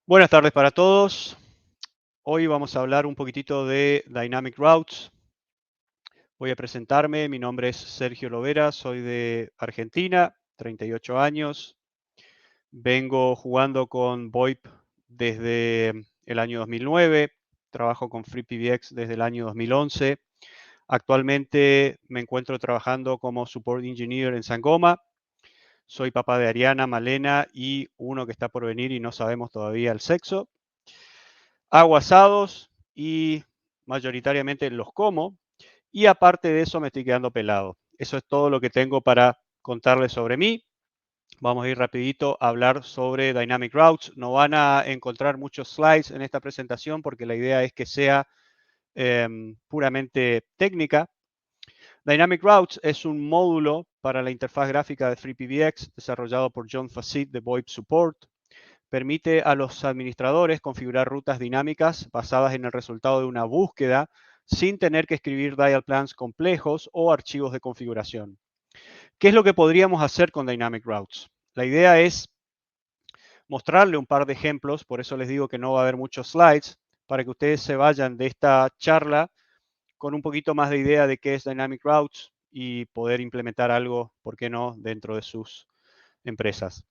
Buenas tardes para todos. Hoy vamos a hablar un poquitito de Dynamic Routes. Voy a presentarme. Mi nombre es Sergio Lovera, soy de Argentina, 38 años. Vengo jugando con VoIP desde el año 2009. Trabajo con FreePBX desde el año 2011. Actualmente me encuentro trabajando como Support Engineer en Sangoma. Soy papá de Ariana, Malena y uno que está por venir y no sabemos todavía el sexo. Hago asados y mayoritariamente los como. Y aparte de eso me estoy quedando pelado. Eso es todo lo que tengo para contarles sobre mí. Vamos a ir rapidito a hablar sobre Dynamic Routes. No van a encontrar muchos slides en esta presentación porque la idea es que sea puramente técnica. Dynamic Routes es un módulo para la interfaz gráfica de FreePBX desarrollado por John Facit de VoIP Support. Permite a los administradores configurar rutas dinámicas basadas en el resultado de una búsqueda sin tener que escribir dial plans complejos o archivos de configuración. ¿Qué es lo que podríamos hacer con Dynamic Routes? La idea es mostrarle un par de ejemplos, por eso les digo que no va a haber muchos slides, para que ustedes se vayan de esta charla con un poquito más de idea de qué es Dynamic Routes y poder implementar algo, ¿por qué no?, dentro de sus empresas.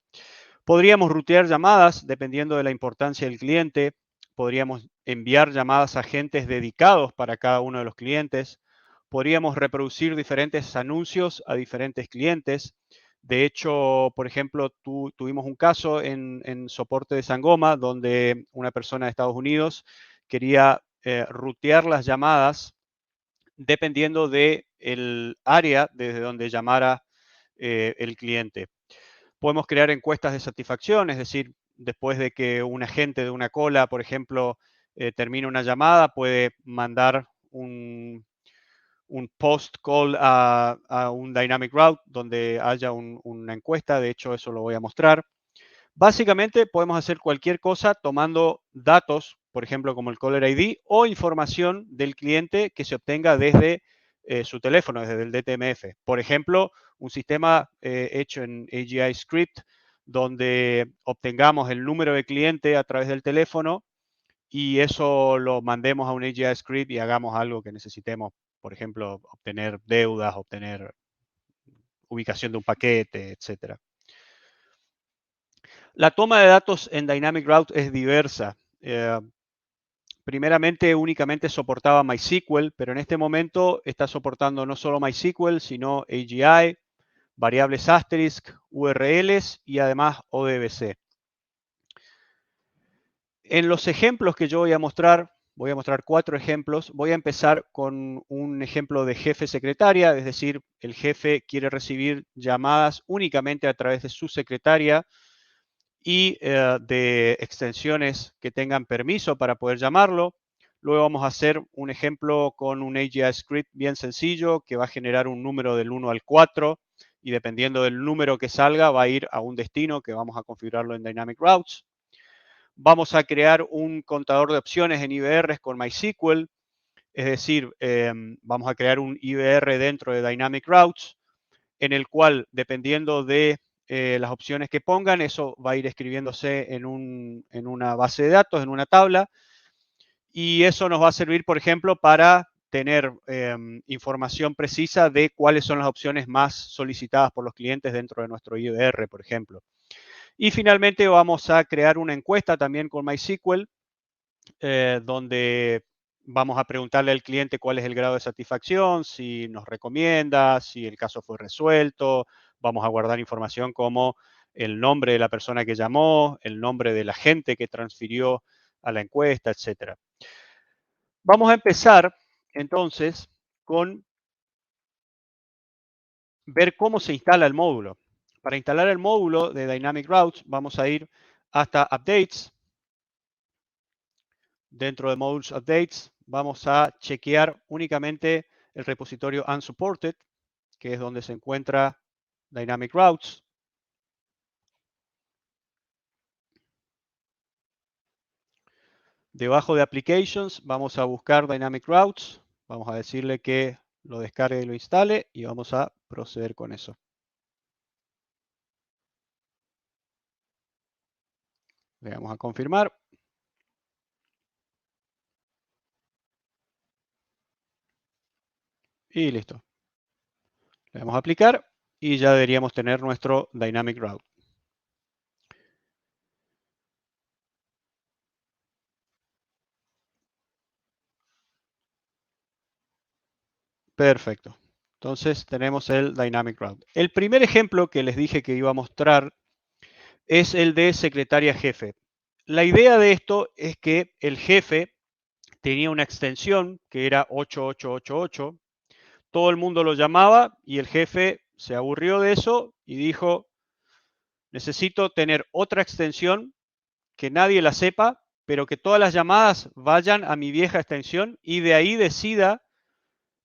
Podríamos rutear llamadas dependiendo de la importancia del cliente. Podríamos enviar llamadas a agentes dedicados para cada uno de los clientes. Podríamos reproducir diferentes anuncios a diferentes clientes. De hecho, por ejemplo, tuvimos un caso en soporte de Sangoma donde una persona de Estados Unidos quería rutear las llamadas dependiendo del área desde donde llamara el cliente. Podemos crear encuestas de satisfacción, es decir, después de que un agente de una cola, por ejemplo, termine una llamada, puede mandar un post call a un dynamic route donde haya una encuesta. De hecho, eso lo voy a mostrar. Básicamente, podemos hacer cualquier cosa tomando datos, por ejemplo, como el caller ID o información del cliente que se obtenga desde su teléfono, desde el DTMF. Por ejemplo, un sistema hecho en AGI Script donde obtengamos el número de cliente a través del teléfono y eso lo mandemos a un AGI Script y hagamos algo que necesitemos, por ejemplo, obtener deudas, obtener ubicación de un paquete, etcétera. La toma de datos en Dynamic Route es diversa. Primeramente, únicamente soportaba MySQL, pero en este momento está soportando no solo MySQL, sino AGI, variables asterisk, URLs y además ODBC. En los ejemplos que yo voy a mostrar 4 ejemplos. Voy a empezar con un ejemplo de jefe secretaria, es decir, el jefe quiere recibir llamadas únicamente a través de su secretaria y de extensiones que tengan permiso para poder llamarlo. Luego vamos a hacer un ejemplo con un AGI script bien sencillo que va a generar un número del 1 al 4 y dependiendo del número que salga va a ir a un destino que vamos a configurarlo en Dynamic Routes. Vamos a crear un contador de opciones en IBRs con MySQL, es decir, vamos a crear un IBR dentro de Dynamic Routes en el cual, dependiendo de las opciones que pongan, eso va a ir escribiéndose en una base de datos, en una tabla, y eso nos va a servir, por ejemplo, para tener información precisa de cuáles son las opciones más solicitadas por los clientes dentro de nuestro IBR, por ejemplo. Y finalmente vamos a crear una encuesta también con MySQL, donde vamos a preguntarle al cliente cuál es el grado de satisfacción, si nos recomienda, si el caso fue resuelto. Vamos a guardar información como el nombre de la persona que llamó, el nombre de la gente que transfirió a la encuesta, etc. Vamos a empezar entonces con ver cómo se instala el módulo. Para instalar el módulo de Dynamic Routes vamos a ir hasta Updates. Dentro de Modules Updates vamos a chequear únicamente el repositorio Unsupported, que es donde se encuentra Dynamic Routes. Debajo de Applications vamos a buscar Dynamic Routes. Vamos a decirle que lo descargue y lo instale y vamos a proceder con eso. Le vamos a confirmar. Y listo. Le damos a aplicar y ya deberíamos tener nuestro Dynamic Route. Perfecto. Entonces tenemos el Dynamic Route. El primer ejemplo que les dije que iba a mostrar es el de secretaria jefe. La idea de esto es que el jefe tenía una extensión que era 8888. Todo el mundo lo llamaba y el jefe se aburrió de eso y dijo, necesito tener otra extensión que nadie la sepa, pero que todas las llamadas vayan a mi vieja extensión y de ahí decida,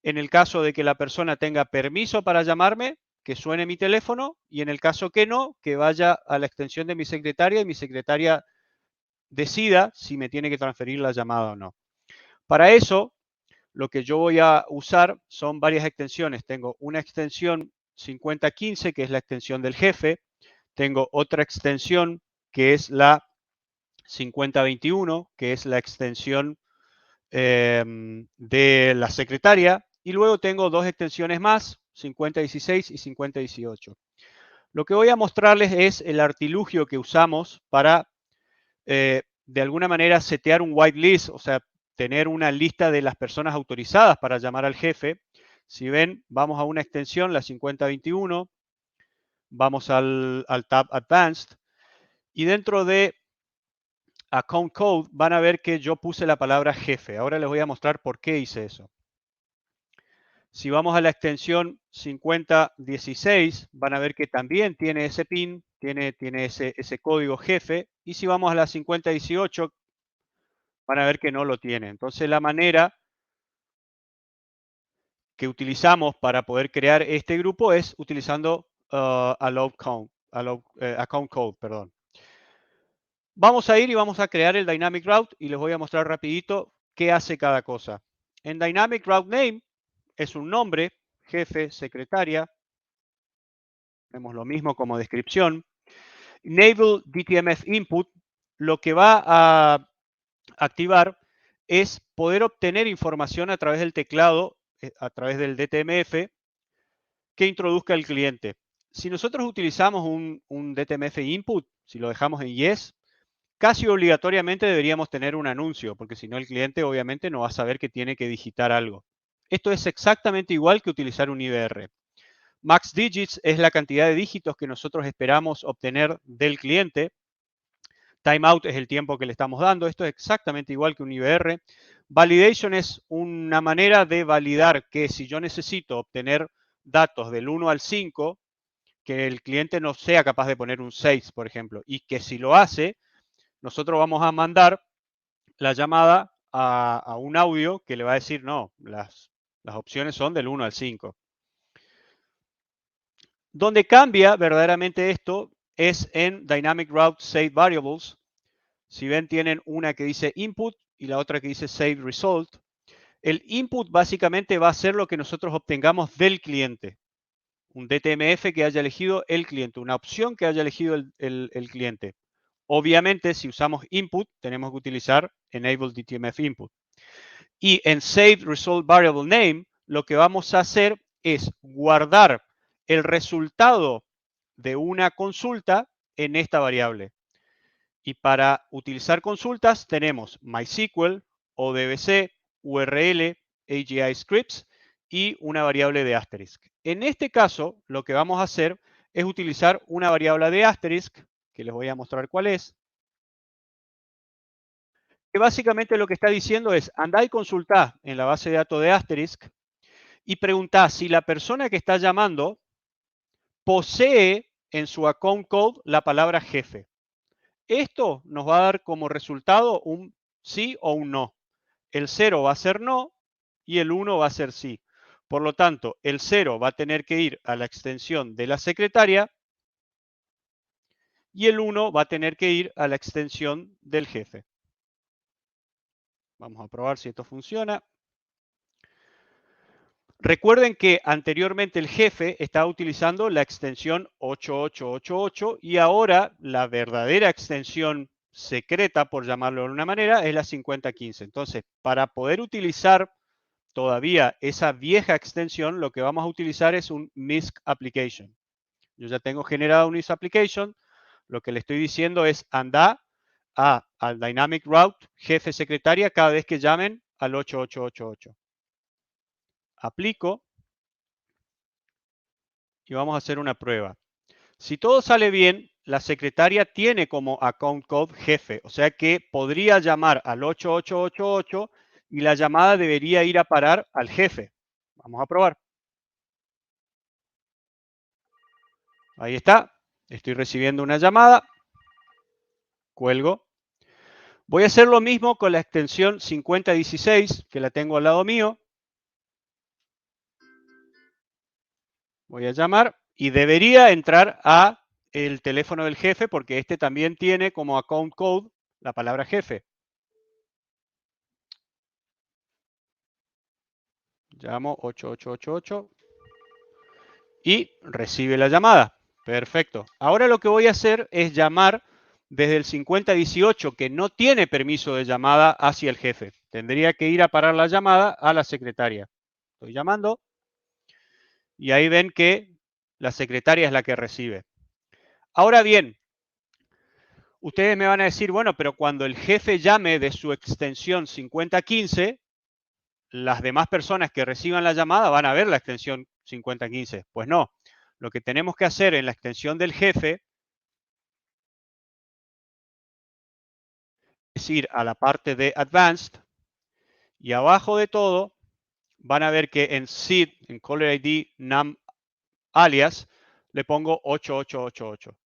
en el caso de que la persona tenga permiso para llamarme, que suene mi teléfono y en el caso que no, que vaya a la extensión de mi secretaria y mi secretaria decida si me tiene que transferir la llamada o no. Para eso, lo que yo voy a usar son varias extensiones. Tengo una extensión 5015, que es la extensión del jefe. Tengo otra extensión que es la 5021, que es la extensión de la secretaria. Y luego tengo dos extensiones más, 5016 y 5018. Lo que voy a mostrarles es el artilugio que usamos para, de alguna manera, setear un whitelist, o sea, tener una lista de las personas autorizadas para llamar al jefe. Si ven, vamos a una extensión, la 5021, vamos al tab Advanced, y dentro de Account Code van a ver que yo puse la palabra jefe. Ahora les voy a mostrar por qué hice eso. Si vamos a la extensión 5016, van a ver que también tiene ese pin, tiene ese código jefe. Y si vamos a la 5018, van a ver que no lo tiene. Entonces la manera que utilizamos para poder crear este grupo es utilizando account code, perdón. Vamos a ir y vamos a crear el Dynamic Route y les voy a mostrar rapidito qué hace cada cosa. En Dynamic Route Name es un nombre, jefe, secretaria. Tenemos lo mismo como descripción. Enable DTMF Input, lo que va a activar es poder obtener información a través del teclado, a través del DTMF, que introduzca el cliente. Si nosotros utilizamos un DTMF Input, si lo dejamos en Yes, casi obligatoriamente deberíamos tener un anuncio, porque si no el cliente obviamente no va a saber que tiene que digitar algo. Esto es exactamente igual que utilizar un IVR. Max digits es la cantidad de dígitos que nosotros esperamos obtener del cliente. Timeout es el tiempo que le estamos dando. Esto es exactamente igual que un IVR. Validation es una manera de validar que si yo necesito obtener datos del 1 al 5, que el cliente no sea capaz de poner un 6, por ejemplo, y que si lo hace, nosotros vamos a mandar la llamada a un audio que le va a decir, no, las opciones son del 1 al 5. Donde cambia verdaderamente esto es en Dynamic Route Save Variables. Si ven, tienen una que dice Input y la otra que dice Save Result. El Input básicamente va a ser lo que nosotros obtengamos del cliente. Un DTMF que haya elegido el cliente, una opción que haya elegido el cliente. Obviamente, si usamos Input, tenemos que utilizar Enable DTMF Input. Y en Save Result Variable Name, lo que vamos a hacer es guardar el resultado de una consulta en esta variable. Y para utilizar consultas tenemos MySQL, ODBC, URL, AGI Scripts y una variable de asterisk. En este caso, lo que vamos a hacer es utilizar una variable de asterisk, que les voy a mostrar cuál es, que básicamente lo que está diciendo es, andá y consultá en la base de datos de asterisk y preguntá si la persona que está llamando posee en su account code la palabra jefe. Esto nos va a dar como resultado un sí o un no. El 0 va a ser no y el 1 va a ser sí. Por lo tanto, el 0 va a tener que ir a la extensión de la secretaria y el 1 va a tener que ir a la extensión del jefe. Vamos a probar si esto funciona. Recuerden que anteriormente el jefe estaba utilizando la extensión 8888 y ahora la verdadera extensión secreta, por llamarlo de una manera, es la 5015. Entonces, para poder utilizar todavía esa vieja extensión, lo que vamos a utilizar es un MISC application. Yo ya tengo generado un MISC application. Lo que le estoy diciendo es anda al dynamic route jefe secretaria cada vez que llamen al 8888. Aplico y vamos a hacer una prueba. Si todo sale bien, la secretaria tiene como account code jefe, o sea que podría llamar al 8888 y la llamada debería ir a parar al jefe. Vamos a probar. Ahí está. Estoy recibiendo una llamada. Cuelgo. Voy a hacer lo mismo con la extensión 5016, que la tengo al lado mío. Voy a llamar y debería entrar a el teléfono del jefe porque este también tiene como account code la palabra jefe. Llamo 8888 y recibe la llamada. Perfecto. Ahora lo que voy a hacer es llamar desde el 5018 que no tiene permiso de llamada hacia el jefe. Tendría que ir a parar la llamada a la secretaria. Estoy llamando y ahí ven que la secretaria es la que recibe. Ahora bien, ustedes me van a decir, bueno, pero cuando el jefe llame de su extensión 5015, las demás personas que reciban la llamada van a ver la extensión 5015. Pues no, lo que tenemos que hacer en la extensión del jefe es ir a la parte de Advanced y abajo de todo van a ver que en SID, en Caller ID NAM alias, le pongo 8888.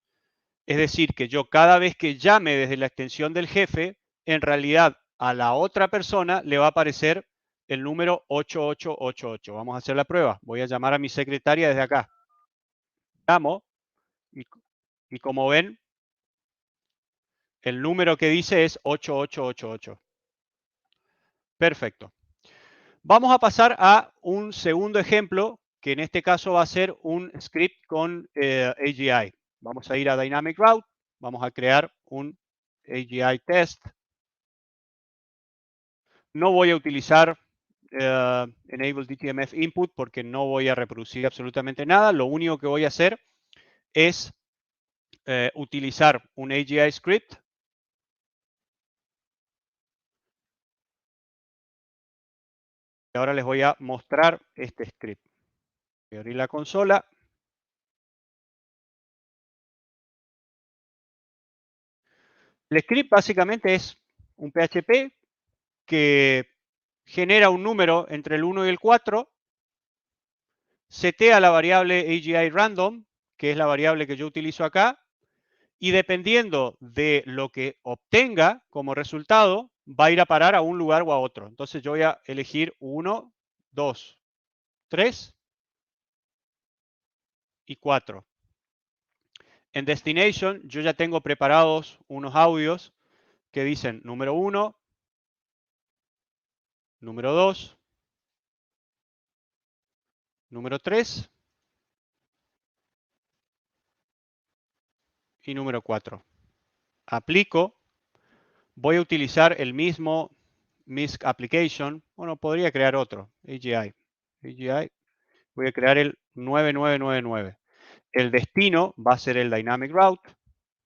Es decir, que yo cada vez que llame desde la extensión del jefe, en realidad a la otra persona le va a aparecer el número 8888. Vamos a hacer la prueba. Voy a llamar a mi secretaria desde acá. Llamo y como ven, el número que dice es 8888. Perfecto. Vamos a pasar a un segundo ejemplo, que en este caso va a ser un script con AGI. Vamos a ir a Dynamic Route, vamos a crear un AGI test. No voy a utilizar Enable DTMF Input porque no voy a reproducir absolutamente nada. Lo único que voy a hacer es utilizar un AGI script. Y ahora les voy a mostrar este script. Voy a abrir la consola. El script básicamente es un PHP que genera un número entre el 1 y el 4, setea la variable AGI random, que es la variable que yo utilizo acá, y dependiendo de lo que obtenga como resultado, va a ir a parar a un lugar o a otro. Entonces yo voy a elegir 1, 2, 3 y 4. En Destination yo ya tengo preparados unos audios que dicen número 1, número 2, número 3 y número 4. Aplico. Voy a utilizar el mismo MISC application. Bueno, podría crear otro, AGI. Voy a crear el 9999. El destino va a ser el Dynamic Route,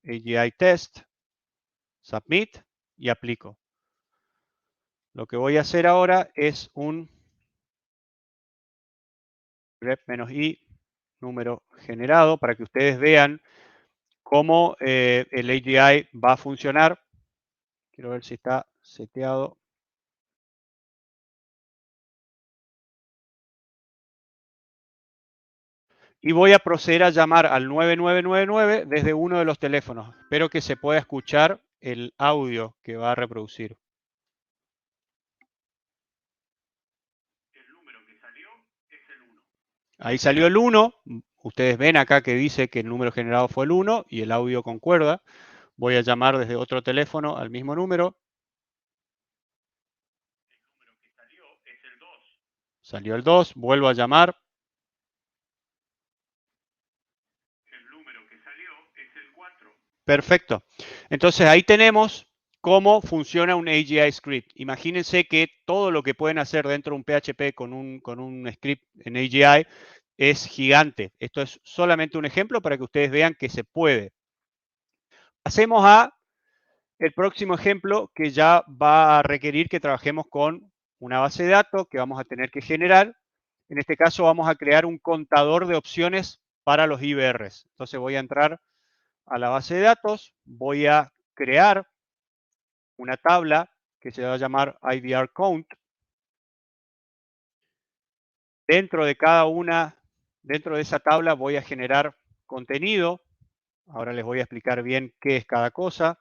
AGI Test, Submit y aplico. Lo que voy a hacer ahora es un grep-i número generado para que ustedes vean cómo el AGI va a funcionar. Quiero ver si está seteado. Y voy a proceder a llamar al 9999 desde uno de los teléfonos. Espero que se pueda escuchar el audio que va a reproducir. El número que salió es el 1. Ahí salió el 1. Ustedes ven acá que dice que el número generado fue el 1 y el audio concuerda. Voy a llamar desde otro teléfono al mismo número. El número que salió es el 2. Salió el 2. Vuelvo a llamar. El número que salió es el 4. Perfecto. Entonces ahí tenemos cómo funciona un AGI script. Imagínense que todo lo que pueden hacer dentro de un PHP con un script en AGI es gigante. Esto es solamente un ejemplo para que ustedes vean que se puede. Pasemos a el próximo ejemplo, que ya va a requerir que trabajemos con una base de datos que vamos a tener que generar. En este caso vamos a crear un contador de opciones para los IBRs. Entonces voy a entrar a la base de datos, voy a crear una tabla que se va a llamar IBR Count. Dentro de esa tabla voy a generar contenido. Ahora les voy a explicar bien qué es cada cosa.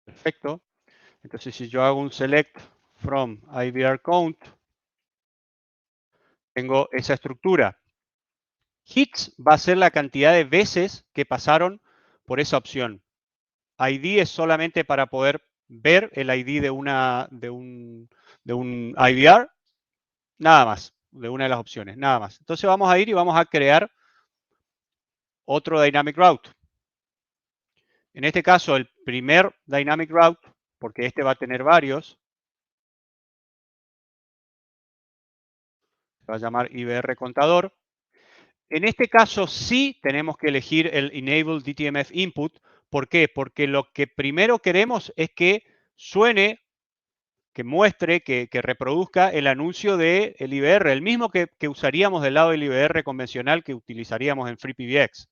Perfecto. Entonces, si yo hago un select from IBR count, tengo esa estructura. Hits va a ser la cantidad de veces que pasaron por esa opción. ID es solamente para poder ver el ID de un IBR, nada más, de una de las opciones, nada más. Entonces vamos a ir y vamos a crear otro Dynamic Route. En este caso, el primer Dynamic Route, porque este va a tener varios, se va a llamar IBR contador. En este caso sí tenemos que elegir el Enable DTMF Input. ¿Por qué? Porque lo que primero queremos es que suene, que muestre, que reproduzca el anuncio del IBR, el mismo que usaríamos del lado del IBR convencional que utilizaríamos en FreePBX.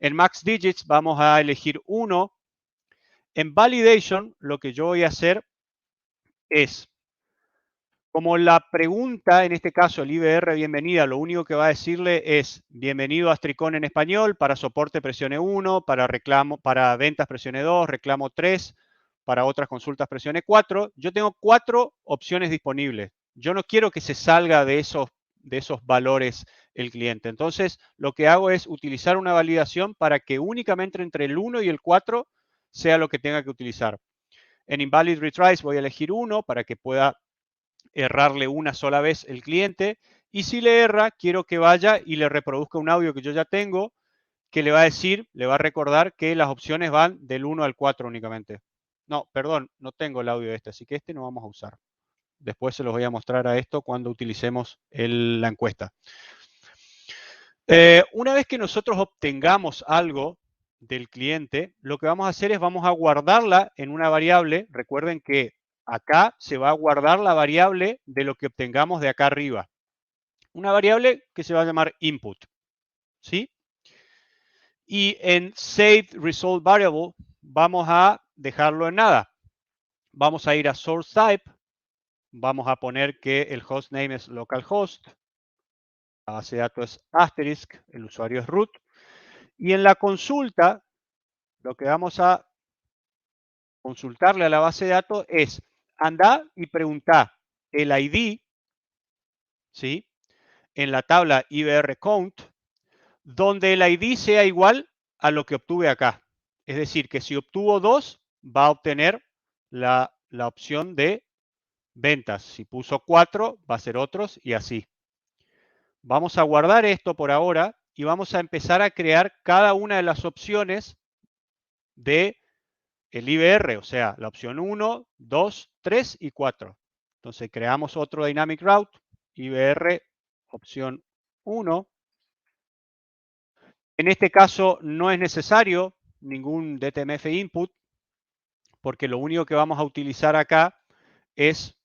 En Max Digits vamos a elegir 1. En Validation lo que yo voy a hacer es, como la pregunta, en este caso el IBR bienvenida, lo único que va a decirle es bienvenido a Astricon en español, para soporte presione 1, para reclamo, para ventas presione 2, reclamo 3, para otras consultas presione 4. Yo tengo 4 opciones disponibles. Yo no quiero que se salga de esos valores el cliente. Entonces, lo que hago es utilizar una validación para que únicamente entre el 1 y el 4 sea lo que tenga que utilizar. En Invalid Retries voy a elegir 1 para que pueda errarle una sola vez el cliente, y si le erra, quiero que vaya y le reproduzca un audio que yo ya tengo, que le va a decir, le va a recordar que las opciones van del 1 al 4 únicamente. No, perdón, no tengo el audio de este, así que este no vamos a usar. Después se los voy a mostrar a esto cuando utilicemos la encuesta. Una vez que nosotros obtengamos algo del cliente, lo que vamos a hacer es vamos a guardarla en una variable. Recuerden que acá se va a guardar la variable de lo que obtengamos de acá arriba. Una variable que se va a llamar input. ¿Sí? Y en save result variable vamos a dejarlo en nada. Vamos a ir a source type. Vamos a poner que el hostname es localhost. La base de datos es asterisk. El usuario es root. Y en la consulta, lo que vamos a consultarle a la base de datos es anda y pregunta el ID, ¿sí? En la tabla IBR count, donde el ID sea igual a lo que obtuve acá. Es decir, que si obtuvo 2, va a obtener la opción de ventas. Si puso 4, va a ser otros y así. Vamos a guardar esto por ahora y vamos a empezar a crear cada una de las opciones de el IBR, o sea, la opción 1, 2, 3 y 4. Entonces creamos otro Dynamic Route, IBR, opción 1. En este caso no es necesario ningún DTMF input, porque lo único que vamos a utilizar acá es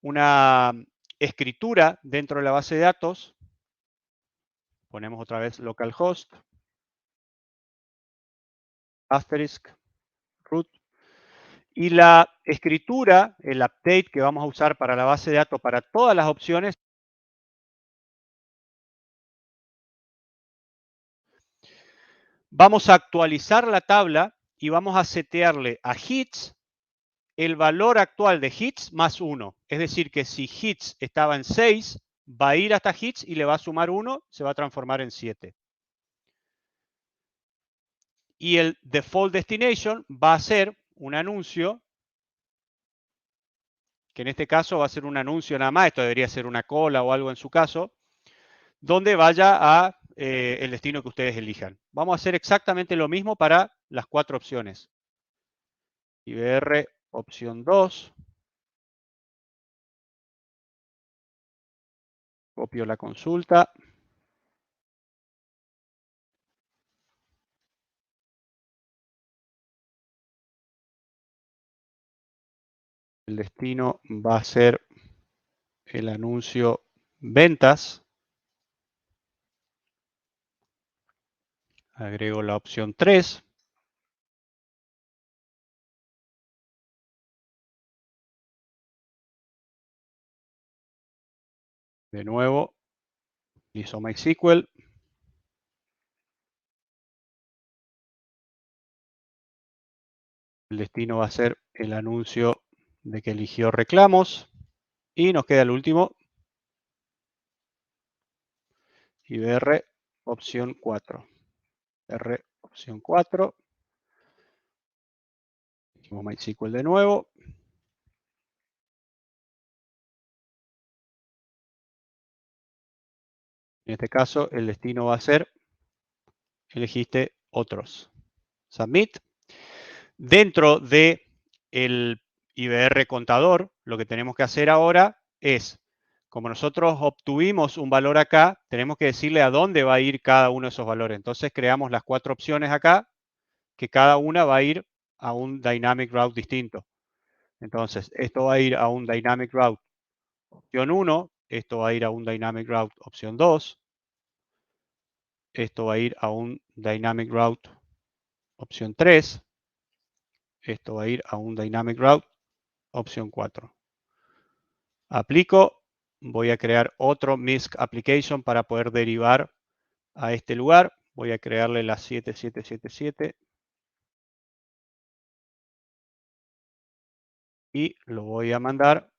una escritura dentro de la base de datos. Ponemos otra vez localhost, asterisk, root. Y la escritura, el update que vamos a usar para la base de datos para todas las opciones, vamos a actualizar la tabla y vamos a setearle a hits el valor actual de hits más 1. Es decir, que si hits estaba en 6, va a ir hasta hits y le va a sumar 1, se va a transformar en 7. Y el default destination va a ser un anuncio, que en este caso va a ser un anuncio nada más, esto debería ser una cola o algo en su caso, donde vaya a el destino que ustedes elijan. Vamos a hacer exactamente lo mismo para las 4 opciones. IBR opción 2. Copio la consulta. El destino va a ser el anuncio ventas. Agrego la opción 3. De nuevo, ISO MySQL. El destino va a ser el anuncio de que eligió reclamos. Y nos queda el último. IBR opción 4. R opción 4. Elegimos MySQL de nuevo. En este caso, el destino va a ser, elegiste otros. Submit. Dentro de el IBR contador, lo que tenemos que hacer ahora es, como nosotros obtuvimos un valor acá, tenemos que decirle a dónde va a ir cada uno de esos valores. Entonces creamos las 4 opciones acá, que cada una va a ir a un Dynamic Route distinto. Entonces, esto va a ir a un Dynamic Route opción 1, esto va a ir a un Dynamic Route opción 2, esto va a ir a un Dynamic Route opción 3, esto va a ir a un Dynamic Route opción 4. Aplico, voy a crear otro MISC Application para poder derivar a este lugar. Voy a crearle la 7777 y lo voy a mandar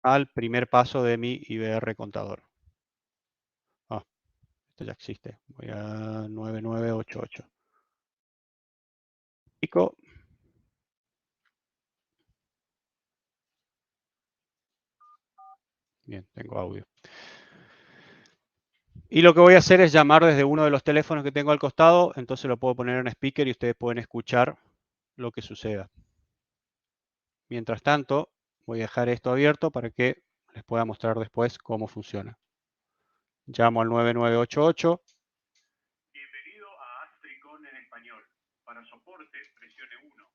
al primer paso de mi IBR contador. Ah, esto ya existe. Voy a 9988. Aplico. Bien, tengo audio. Y lo que voy a hacer es llamar desde uno de los teléfonos que tengo al costado, entonces lo puedo poner en speaker y ustedes pueden escuchar lo que suceda. Mientras tanto, voy a dejar esto abierto para que les pueda mostrar después cómo funciona. Llamo al 9988. Bienvenido a Astricon en español. Para soporte, presione 1.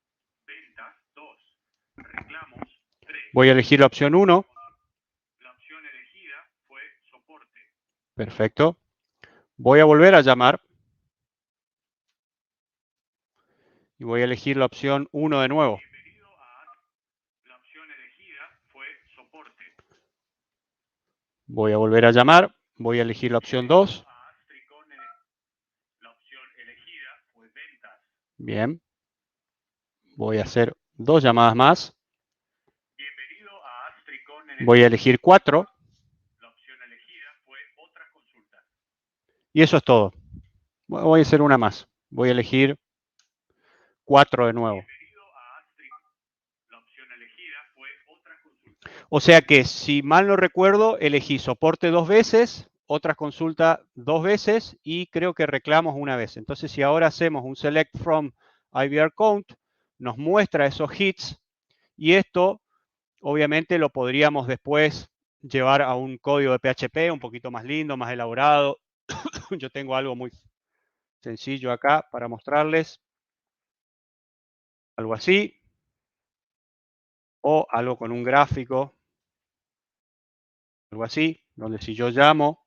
Ventas, 2. Reclamos, 3. Voy a elegir la opción 1. La opción elegida fue soporte. Perfecto. Voy a volver a llamar. Y voy a elegir la opción 1 de nuevo. Bienvenido a la opción elegida fue soporte. Voy a volver a llamar. Voy a elegir la opción 2. La opción elegida fue ventas. Bien. Voy a hacer 2 llamadas más. Bienvenido a Astricon. Voy a elegir 4. La opción elegida fue otra consulta. Y eso es todo. Voy a hacer una más. Voy a elegir 4 de nuevo. La opción elegida fue otra consulta. O sea que, si mal no recuerdo, elegí soporte 2 veces, otras consultas 2 veces y creo que reclamos 1 vez. Entonces, si ahora hacemos un select from IBR count, nos muestra esos hits y esto, obviamente, lo podríamos después llevar a un código de PHP un poquito más lindo, más elaborado. Yo tengo algo muy sencillo acá para mostrarles. Algo así. O algo con un gráfico. Algo así, donde si yo llamo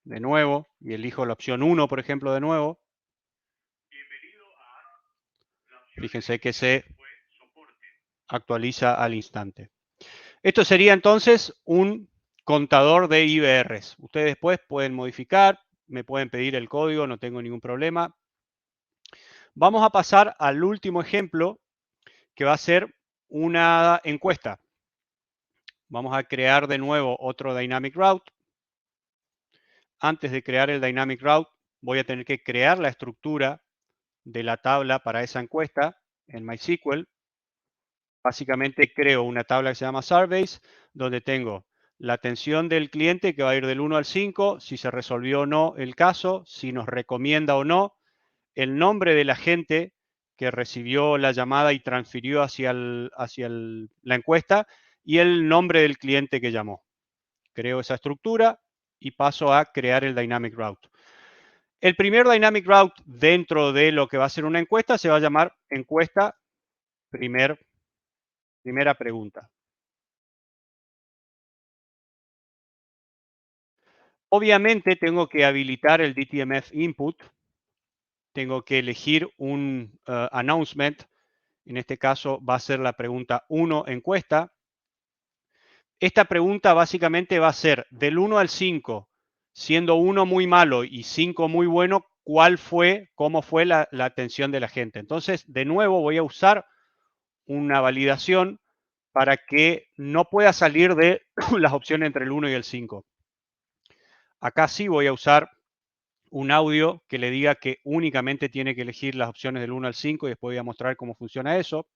de nuevo y elijo la opción 1, por ejemplo, de nuevo, fíjense que se actualiza al instante. Esto sería entonces un contador de IBRs. Ustedes después pueden modificar, me pueden pedir el código, no tengo ningún problema. Vamos a pasar al último ejemplo, que va a ser una encuesta. Vamos a crear de nuevo otro Dynamic Route. Antes de crear el Dynamic Route, voy a tener que crear la estructura de la tabla para esa encuesta en MySQL. Básicamente creo una tabla que se llama Surveys, donde tengo la atención del cliente, que va a ir del 1 al 5, si se resolvió o no el caso, si nos recomienda o no, el nombre del agente que recibió la llamada y transfirió hacia la encuesta y el nombre del cliente que llamó. Creo esa estructura y paso a crear el Dynamic Route. El primer Dynamic Route dentro de lo que va a ser una encuesta se va a llamar encuesta primera pregunta. Obviamente tengo que habilitar el DTMF input, tengo que elegir un announcement, en este caso va a ser la pregunta 1 encuesta. Esta pregunta básicamente va a ser del 1 al 5, siendo 1 muy malo y 5 muy bueno, cómo fue la atención de la gente. Entonces, de nuevo voy a usar una validación para que no pueda salir de las opciones entre el 1 y el 5. Acá sí voy a usar un audio que le diga que únicamente tiene que elegir las opciones del 1 al 5 y después voy a mostrar cómo funciona eso.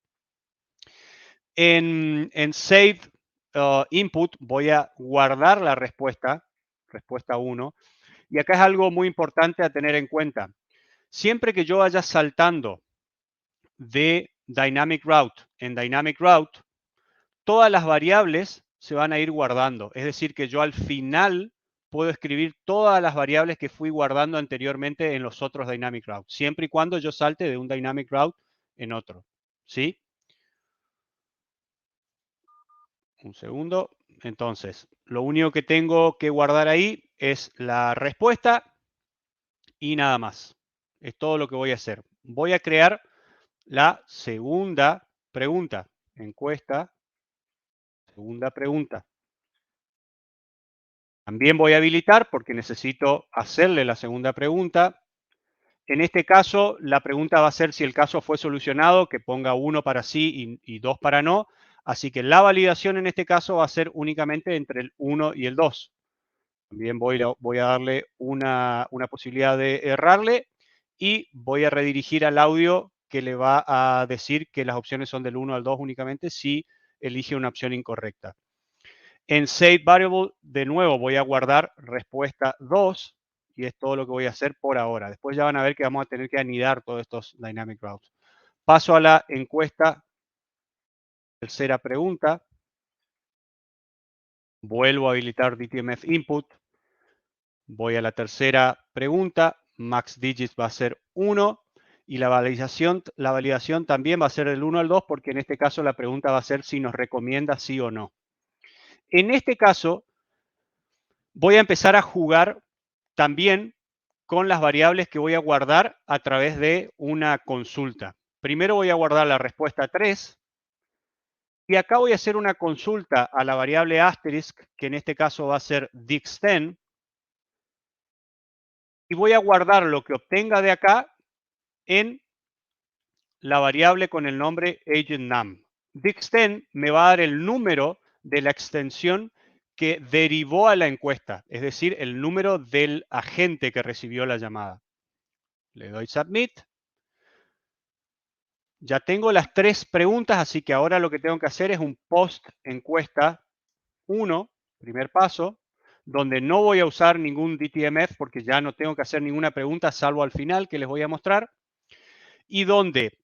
En Save Input voy a guardar la respuesta 1, y acá es algo muy importante a tener en cuenta. Siempre que yo vaya saltando de Dynamic Route en Dynamic Route, todas las variables se van a ir guardando. Es decir, que yo al final puedo escribir todas las variables que fui guardando anteriormente en los otros Dynamic Routes, siempre y cuando yo salte de un Dynamic Route en otro. ¿Sí? Un segundo. Entonces, lo único que tengo que guardar ahí es la respuesta y nada más. Es todo lo que voy a hacer. Voy a crear la segunda pregunta. Encuesta, segunda pregunta. También voy a habilitar porque necesito hacerle la segunda pregunta. En este caso, la pregunta va a ser si el caso fue solucionado, que ponga 1 para sí y 2 para no. Así que la validación en este caso va a ser únicamente entre el 1 y el 2. También voy a darle una posibilidad de errarle y voy a redirigir al audio que le va a decir que las opciones son del 1 al 2 únicamente si elige una opción incorrecta. En Save Variable, de nuevo, voy a guardar respuesta 2 y es todo lo que voy a hacer por ahora. Después ya van a ver que vamos a tener que anidar todos estos Dynamic Routes. Paso a la encuesta, tercera pregunta. Vuelvo a habilitar DTMF Input. Voy a la tercera pregunta. Max Digits va a ser 1 y la validación también va a ser del 1 al 2 porque en este caso la pregunta va a ser si nos recomienda sí o no. En este caso, voy a empezar a jugar también con las variables que voy a guardar a través de una consulta. Primero voy a guardar la respuesta 3 y acá voy a hacer una consulta a la variable asterisk, que en este caso va a ser dix10, y voy a guardar lo que obtenga de acá en la variable con el nombre agentNum. Dix10 me va a dar el número de la extensión que derivó a la encuesta, es decir, el número del agente que recibió la llamada. Le doy Submit. Ya tengo las 3 preguntas, así que ahora lo que tengo que hacer es un post encuesta 1, primer paso, donde no voy a usar ningún DTMF porque ya no tengo que hacer ninguna pregunta salvo al final que les voy a mostrar, y donde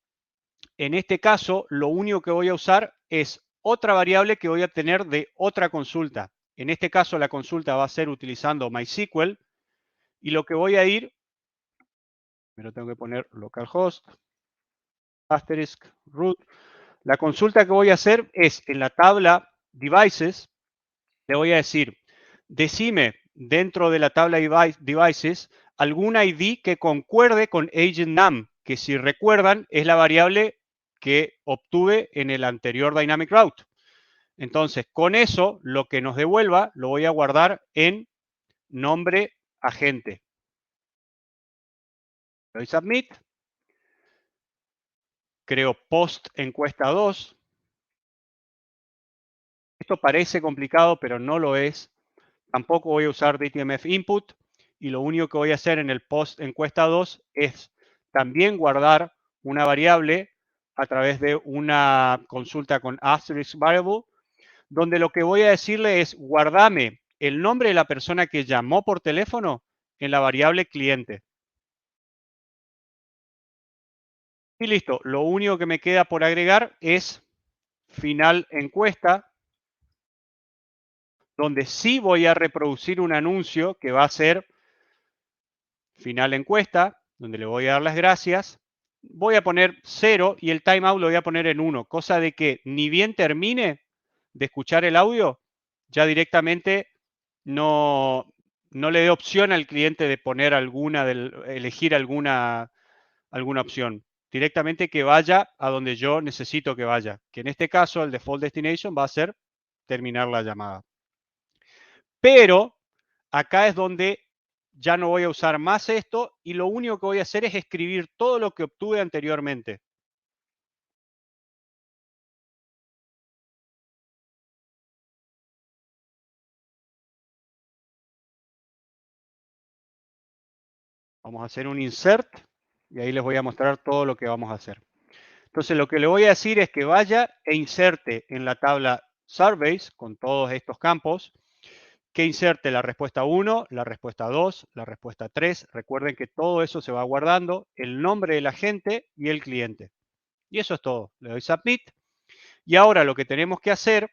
en este caso lo único que voy a usar es otra variable que voy a obtener de otra consulta. En este caso la consulta va a ser utilizando MySQL y lo que voy a ir, primero tengo que poner localhost, asterisk, root. La consulta que voy a hacer es en la tabla devices, le voy a decir, decime dentro de la tabla devices algún ID que concuerde con agentNum, que si recuerdan es la variable que obtuve en el anterior Dynamic Route. Entonces, con eso, lo que nos devuelva lo voy a guardar en nombre agente. Le doy Submit. Creo post encuesta 2. Esto parece complicado, pero no lo es. Tampoco voy a usar DTMF Input y lo único que voy a hacer en el post encuesta 2 es también guardar una variable a través de una consulta con asterisk variable, donde lo que voy a decirle es guardame el nombre de la persona que llamó por teléfono en la variable cliente. Y listo, lo único que me queda por agregar es final encuesta, donde sí voy a reproducir un anuncio que va a ser final encuesta, donde le voy a dar las gracias. Voy a poner 0 y el timeout lo voy a poner en 1, cosa de que ni bien termine de escuchar el audio, ya directamente no le dé opción al cliente de poner elegir alguna opción. Directamente que vaya a donde yo necesito que vaya, que en este caso el default destination va a ser terminar la llamada. Pero acá es donde ya no voy a usar más esto y lo único que voy a hacer es escribir todo lo que obtuve anteriormente. Vamos a hacer un insert y ahí les voy a mostrar todo lo que vamos a hacer. Entonces lo que le voy a decir es que vaya e inserte en la tabla surveys con todos estos campos, que inserte la respuesta 1, la respuesta 2, la respuesta 3. Recuerden que todo eso se va guardando, el nombre del agente y el cliente. Y eso es todo. Le doy submit. Y ahora lo que tenemos que hacer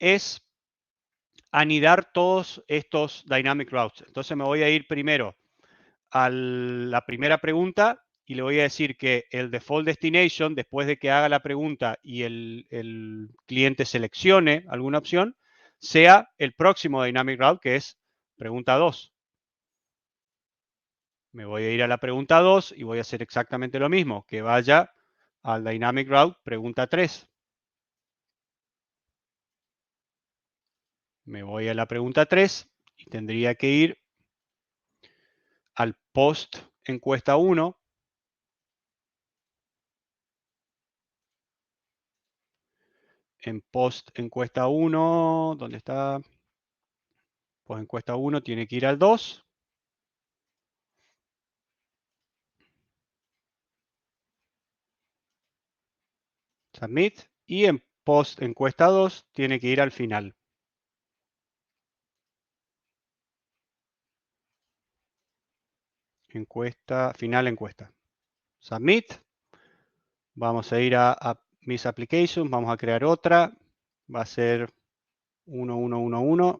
es anidar todos estos dynamic routes. Entonces me voy a ir primero a la primera pregunta y le voy a decir que el default destination, después de que haga la pregunta y el cliente seleccione alguna opción, sea el próximo dynamic route, que es pregunta 2. Me voy a ir a la pregunta 2 y voy a hacer exactamente lo mismo, que vaya al dynamic route pregunta 3. Me voy a la pregunta 3 y tendría que ir al post encuesta 1. En post encuesta 1, ¿dónde está? Post encuesta 1 tiene que ir al 2. Submit. Y en post encuesta 2 tiene que ir al final. Encuesta, final encuesta. Submit. Vamos a ir a Mis Applications, vamos a crear otra. Va a ser 1111.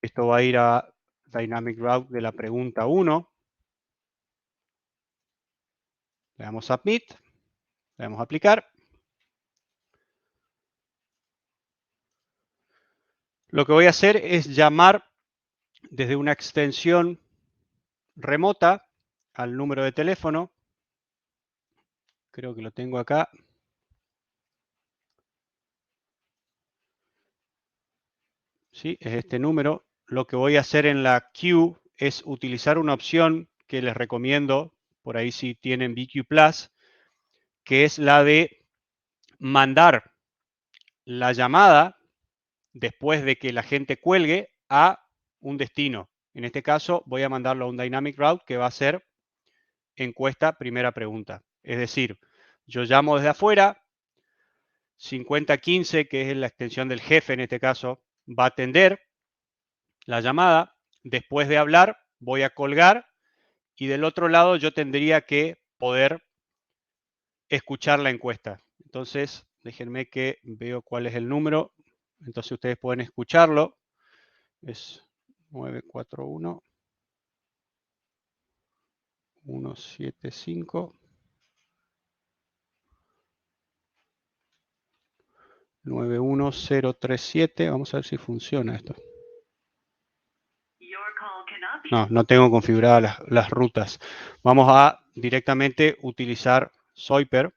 Esto va a ir a Dynamic Route de la pregunta 1. Le damos Submit. Le damos Aplicar. Lo que voy a hacer es llamar desde una extensión remota al número de teléfono. Creo que lo tengo acá. ¿Sí? Es este número. Lo que voy a hacer en la queue es utilizar una opción que les recomiendo, por ahí si tienen BQ Plus, que es la de mandar la llamada después de que la gente cuelgue a un destino. En este caso voy a mandarlo a un Dynamic Route que va a ser encuesta primera pregunta. Es decir, yo llamo desde afuera, 5015, que es la extensión del jefe en este caso, va a atender la llamada. Después de hablar, voy a colgar y del otro lado yo tendría que poder escuchar la encuesta. Entonces, déjenme que veo cuál es el número. Entonces ustedes pueden escucharlo. Es 941 175 91037. Vamos a ver si funciona esto. No tengo configuradas las rutas. Vamos a directamente utilizar Soiper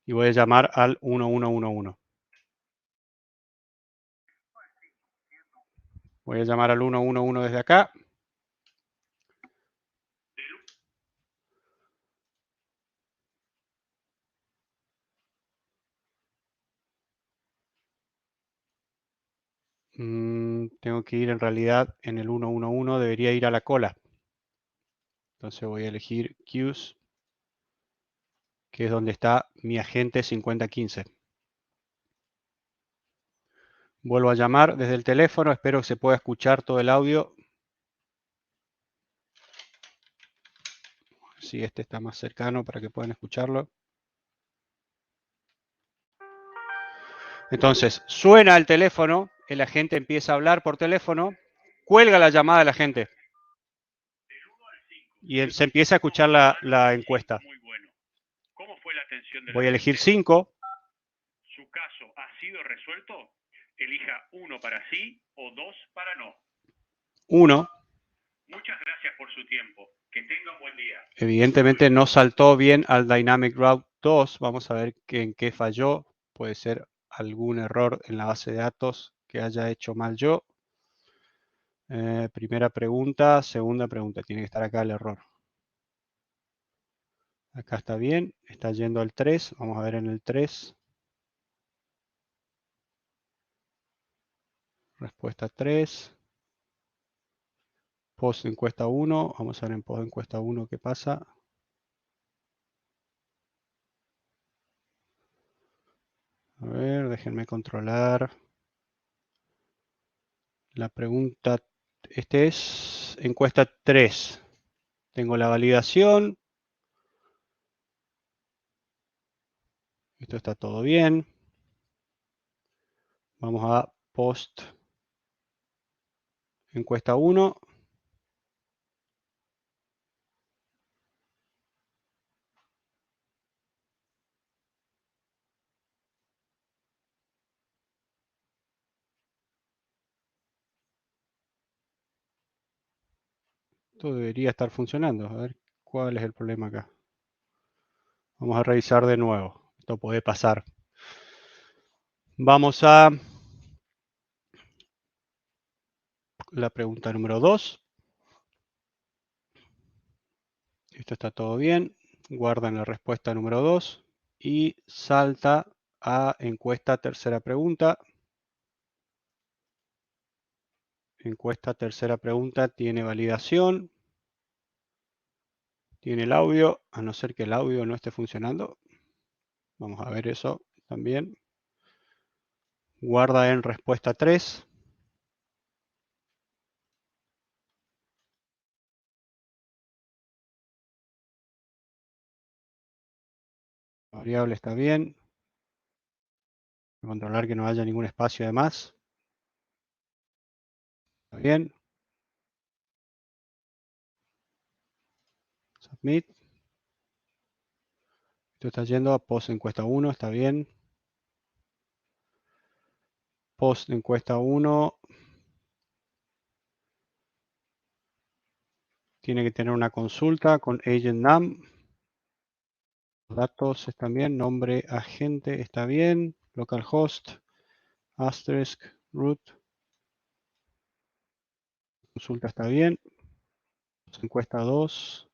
y voy a llamar al 1111. Voy a llamar al 111 desde acá. Tengo que ir en realidad en el 111, debería ir a la cola. Entonces voy a elegir Queues, que es donde está mi agente 5015. Vuelvo a llamar desde el teléfono, espero que se pueda escuchar todo el audio. Si este está más cercano para que puedan escucharlo. Entonces, suena el teléfono, el agente empieza a hablar por teléfono, cuelga la llamada del agente y se empieza a escuchar la encuesta. Muy bueno. ¿Cómo fue la atención de la Voy a elegir gente? 5. ¿Su caso ha sido resuelto? Elija 1 para sí o 2 para no. 1. Muchas gracias por su tiempo. Que tenga un buen día. Evidentemente no saltó bien al Dynamic Route 2. Vamos a ver en qué falló. Puede ser algún error en la base de datos que haya hecho mal yo. Primera pregunta, segunda pregunta. Tiene que estar acá el error. Acá está bien. Está yendo al 3. Vamos a ver en el 3. Respuesta 3. Post encuesta 1. Vamos a ver en post encuesta 1 qué pasa. A ver, déjenme controlar. La pregunta, este es encuesta 3. Tengo la validación. Esto está todo bien. Vamos a post encuesta 1. Esto debería estar funcionando. A ver cuál es el problema acá. Vamos a revisar de nuevo. Esto puede pasar. Vamos a la pregunta número 2. Esto está todo bien. Guardan la respuesta número 2 y salta a encuesta tercera pregunta. Encuesta tercera pregunta tiene validación. Tiene el audio, a no ser que el audio no esté funcionando. Vamos a ver eso también. Guarda en respuesta 3. La variable está bien. Controlar que no haya ningún espacio de más. Está bien. Submit. Esto está yendo a post encuesta 1, está bien. Post encuesta 1. Tiene que tener una consulta con agent num. Los datos están bien. Nombre agente está bien. Localhost. Asterisk. Root. Consulta está bien. Post encuesta 2.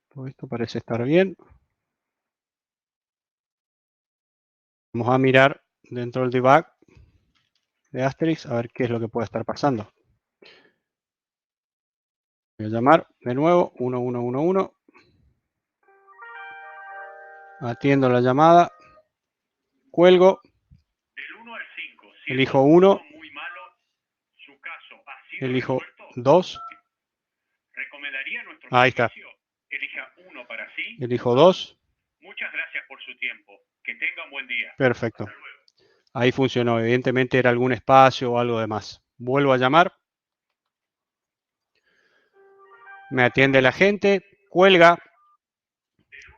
Todo esto parece estar bien. Vamos a mirar dentro del debug de Asterix a ver qué es lo que puede estar pasando. Voy a llamar de nuevo 1111. Atiendo la llamada. Cuelgo. Del 1 al 5, Elijo 1. muy malo, su caso ha sido Elijo resuelto. 2. ¿Recomendaría nuestro Ahí está. servicio? Elija 1 para sí. Elijo 2. Muchas gracias por su tiempo. Que tenga un buen día. Perfecto. Ahí funcionó. Evidentemente era algún espacio o algo de más. Vuelvo a llamar. Me atiende la gente. Cuelga.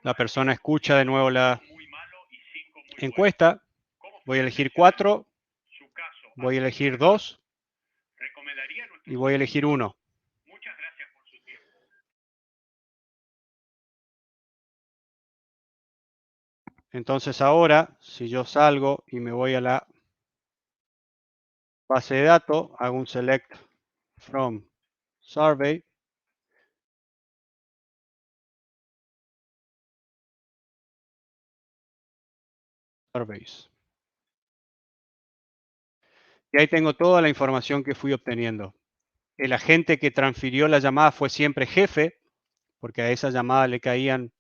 La persona escucha de nuevo la encuesta. Voy a elegir 4. Voy a elegir 2. Y voy a elegir 1. Muchas gracias por su tiempo. Entonces ahora, si yo salgo y me voy a la base de datos, hago un select from survey. Surveys. Y ahí tengo toda la información que fui obteniendo. El agente que transfirió la llamada fue siempre jefe, porque a esa llamada le caían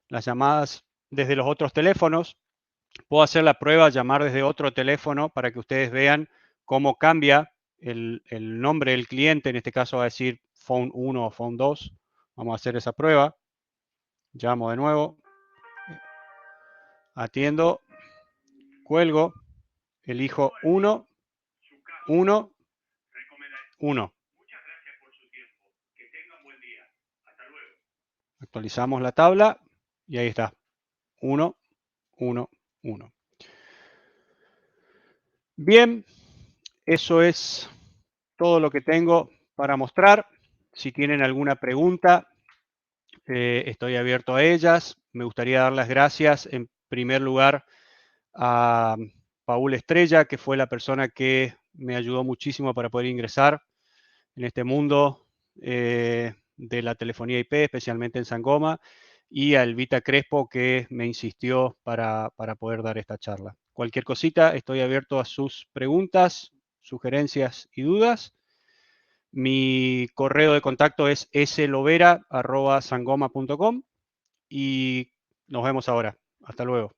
las llamadas desde los otros teléfonos. Puedo hacer la prueba, llamar desde otro teléfono para que ustedes vean cómo cambia el nombre del cliente. En este caso va a decir Phone 1 o Phone 2. Vamos a hacer esa prueba. Llamo de nuevo. Atiendo. Cuelgo. Elijo 1, 1, 1. Muchas gracias por su tiempo. Que tenga un buen día. Hasta luego. Actualizamos la tabla y ahí está. 1, 1, 1. Bien, eso es todo lo que tengo para mostrar. Si tienen alguna pregunta, estoy abierto a ellas. Me gustaría dar las gracias en primer lugar a Paul Estrella, que fue la persona que me ayudó muchísimo para poder ingresar en este mundo de la telefonía IP, especialmente en Sangoma, y a Elvita Crespo, que me insistió para poder dar esta charla. Cualquier cosita, estoy abierto a sus preguntas, sugerencias y dudas. Mi correo de contacto es slovera@sangoma.com y nos vemos ahora. Hasta luego.